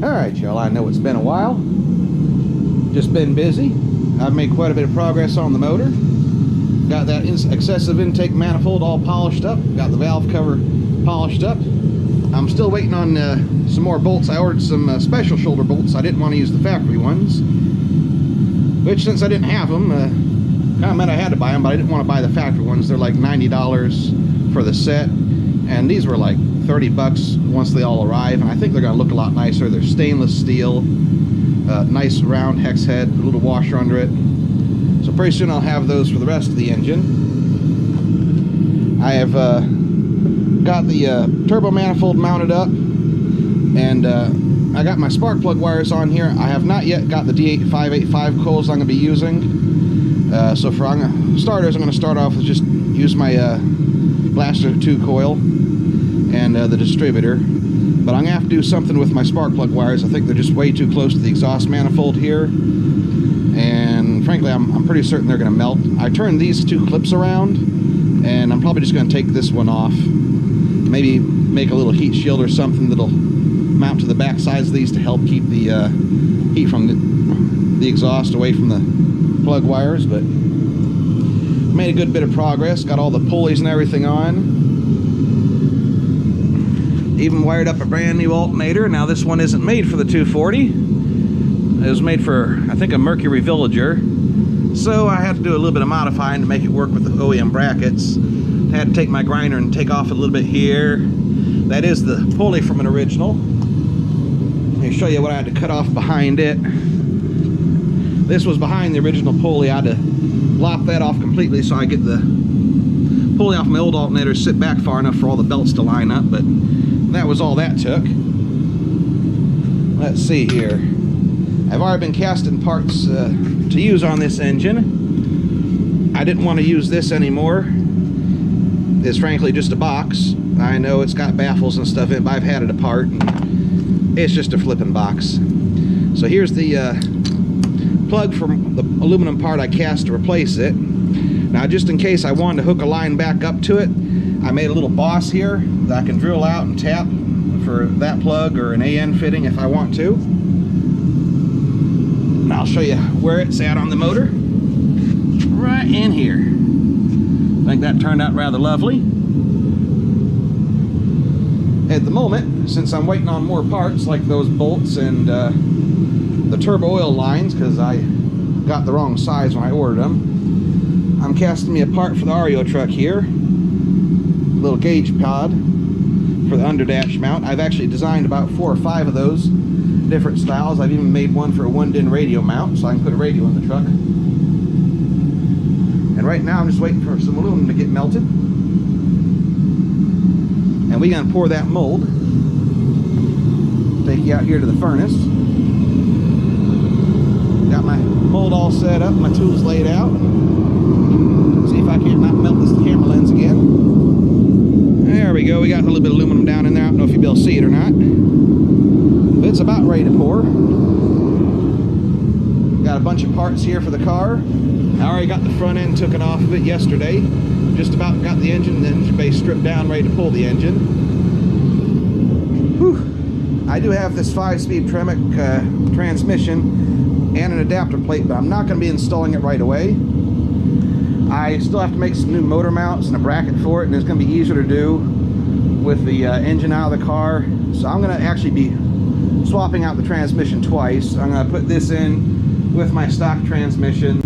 Alright, y'all, I know it's been a while. Just been busy. I've made quite a bit of progress on the motor. Got that Xcessive Intake Manifold all polished up. Got the valve cover polished up. I'm still waiting on some more bolts. I ordered some special shoulder bolts. I didn't want to use the factory ones. Which, since I didn't have them, kind of meant I had to buy them, but I didn't want to buy the factory ones. They're like $90 for the set. And these were like 30 bucks once they all arrive, and I think they're going to look a lot nicer. They're stainless steel, nice round hex head, a little washer under it. So pretty soon I'll have those for the rest of the engine. I have got the turbo manifold mounted up, and I got my spark plug wires on here. I have not yet got the D8585 coils I'm going to be using. So for starters, I'm going to start off with just use my Blaster 2 coil and the distributor, but I'm gonna have to do something with my spark plug wires. I think they're just way too close to the exhaust manifold here, and frankly I'm pretty certain they're gonna melt. I turned these two clips around, and I'm probably just gonna take this one off, maybe make a little heat shield or something that'll mount to the back sides of these to help keep the heat from the exhaust away from the plug wires. But made a good bit of progress, got all the pulleys and everything on. Even wired up a brand new alternator. Now this one isn't made for the 240. It was made for, I think, a Mercury Villager. So I had to do a little bit of modifying to make it work with the OEM brackets. I had to take my grinder and take off a little bit here. That is the pulley from an original. Let me show you what I had to cut off behind it. This was behind the original pulley. I had to lop that off completely so I get the pulley off my old alternator, sit back far enough for all the belts to line up, but that was all that took. Let's see here. I've already been casting parts to use on this engine. I didn't want to use this anymore. It's frankly just a box. I know it's got baffles and stuff in it, but I've had it apart, and it's just a flipping box. So here's the plug from the aluminum part I cast to replace it. Now, just in case I wanted to hook a line back up to it, I made a little boss here that I can drill out and tap for that plug or an AN fitting if I want to. And I'll show you where it's at on the motor. Right in here. I think that turned out rather lovely. At the moment, since I'm waiting on more parts like those bolts and the turbo oil lines, because I got the wrong size when I ordered them, I'm casting me a part for the REO truck here. Little gauge pod for the underdash mount. I've actually designed about 4 or 5 of those different styles. I've even made one for a 1-DIN radio mount, so I can put a radio in the truck. And right now I'm just waiting for some aluminum to get melted. And we're going to pour that mold. Take you out here to the furnace. Got my mold all set up, my tools laid out. See if I can't not melt this camera lens again. There we go. We got a little bit of aluminum down in there. I don't know if you'll be able to see it or not. But it's about ready to pour. Got a bunch of parts here for the car. I already got the front end taken off of it yesterday. Just about got the engine bay stripped down, ready to pull the engine. Whew. I do have this 5-speed Tremec transmission and an adapter plate, but I'm not going to be installing it right away. I still have to make some new motor mounts and a bracket for it, and it's going to be easier to do with the engine out of the car. So I'm going to actually be swapping out the transmission twice. I'm going to put this in with my stock transmission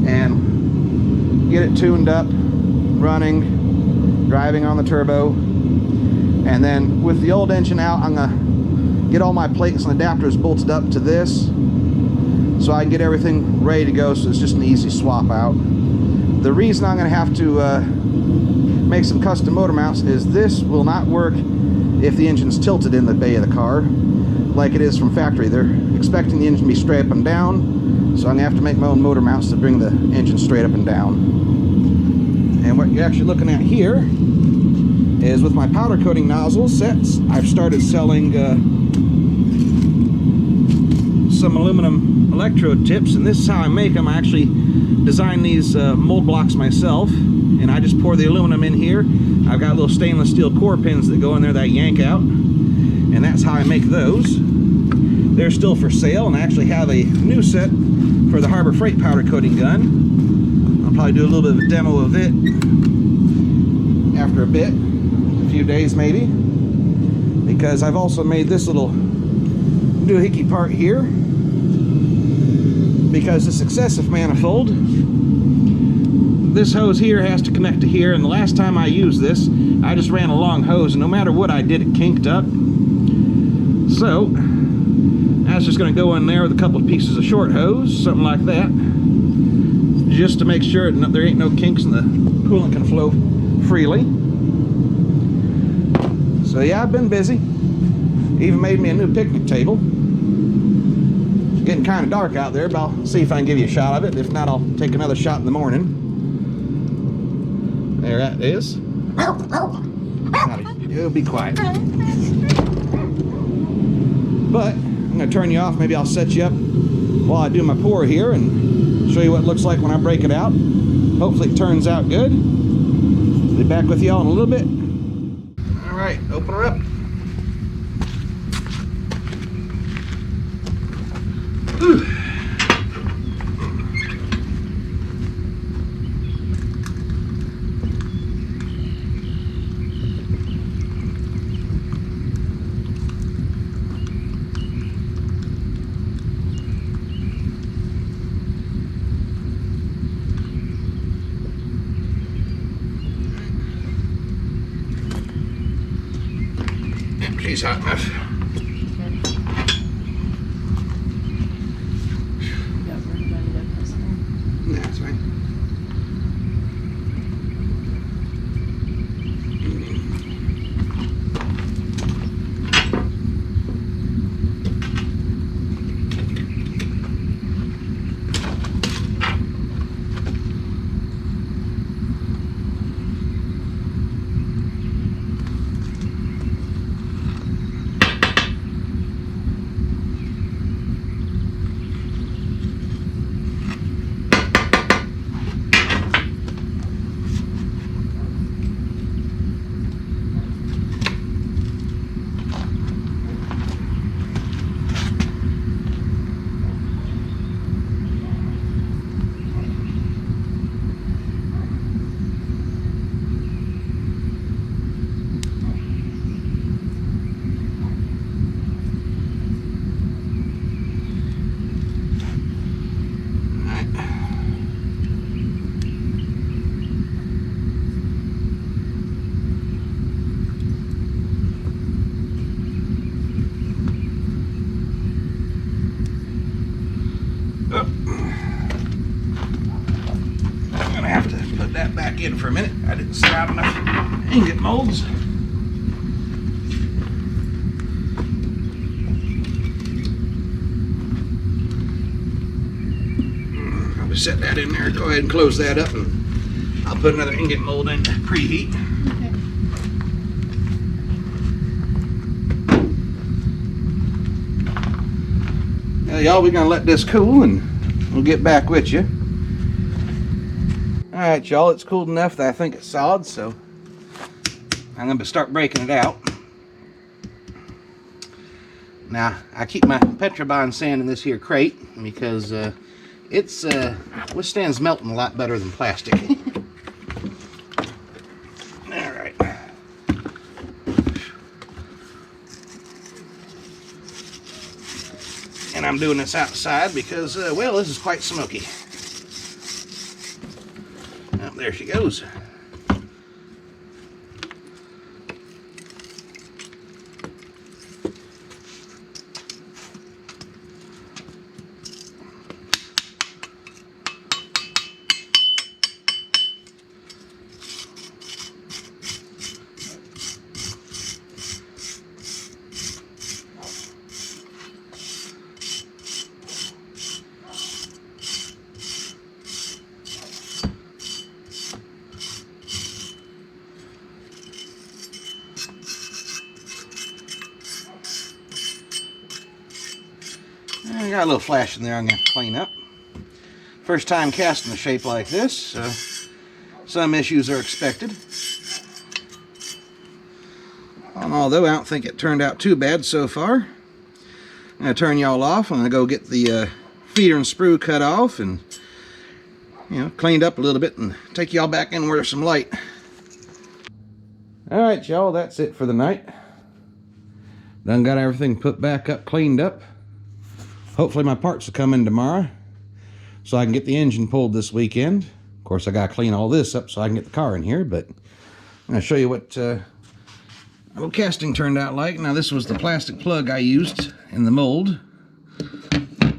and get it tuned up, running, driving on the turbo. And then with the old engine out, I'm going to get all my plates and adapters bolted up to this so I can get everything ready to go, so it's just an easy swap out. The reason I'm going to have to make some custom motor mounts is this will not work if the engine's tilted in the bay of the car like it is from factory. They're expecting the engine to be straight up and down, so I'm going to have to make my own motor mounts to bring the engine straight up and down. And what you're actually looking at here is with my powder coating nozzle sets, I've started selling some aluminum electrode tips, and this is how I make them. I actually design these mold blocks myself, and I just pour the aluminum in here. I've got little stainless steel core pins that go in there that I yank out, and that's how I make those. They're still for sale, and I actually have a new set for the Harbor Freight powder coating gun. I'll probably do a little bit of a demo of it after a bit, a few days maybe, because I've also made this little doohickey part here, because this Xcessive manifold, this hose here has to connect to here, and the last time I used this, I just ran a long hose, and no matter what I did, it kinked up. So I was just going to go in there with a couple of pieces of short hose, something like that, just to make sure there ain't no kinks and the coolant can flow freely. So yeah, I've been busy. Even made me a new picnic table. It's getting kind of dark out there, but I'll see if I can give you a shot of it. If not, I'll take another shot in the morning. There that is. It'll be quiet. But I'm going to turn you off. Maybe I'll set you up while I do my pour here and show you what it looks like when I break it out. Hopefully it turns out good. Be back with y'all in a little bit. All right, open her up. Whew. She's hot enough. That's right. I'm gonna have to put that back in for a minute. I didn't set out enough ingot molds. I'll just set that in there. Go ahead and close that up, and I'll put another ingot mold in to preheat. Y'all, we're gonna let this cool and we'll get back with you. Alright y'all, it's cooled enough that I think it's solid, so I'm gonna start breaking it out. Now, I keep my Petrobond sand in this here crate because it's withstands melting a lot better than plastic. Alright. And I'm doing this outside because, well, this is quite smoky. Oh, there she goes. I got a little flash in there I'm going to clean up. First time casting a shape like this, so some issues are expected. And although I don't think it turned out too bad so far, I'm gonna turn y'all off. I'm gonna go get the feeder and sprue cut off and, you know, cleaned up a little bit and take y'all back in where there's some light. Alright y'all, that's it for the night. Done got everything put back up, cleaned up. Hopefully my parts will come in tomorrow so I can get the engine pulled this weekend. Of course, I gotta clean all this up so I can get the car in here, but I'm gonna show you what little casting turned out like. Now this was the plastic plug I used in the mold.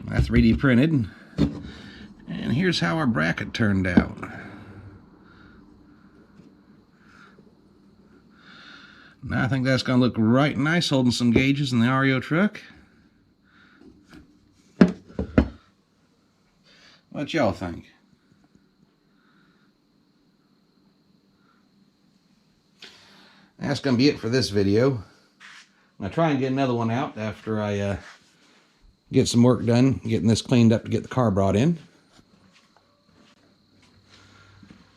I 3D printed. And here's how our bracket turned out. Now I think that's gonna look right nice holding some gauges in the REO truck. What y'all think? That's going to be it for this video. I'm going to try and get another one out after I get some work done, getting this cleaned up to get the car brought in.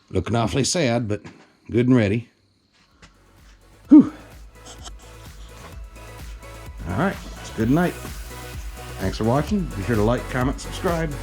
Looking awfully sad, but good and ready. Whew. Alright, it's good night. Thanks for watching. Be sure to like, comment, subscribe.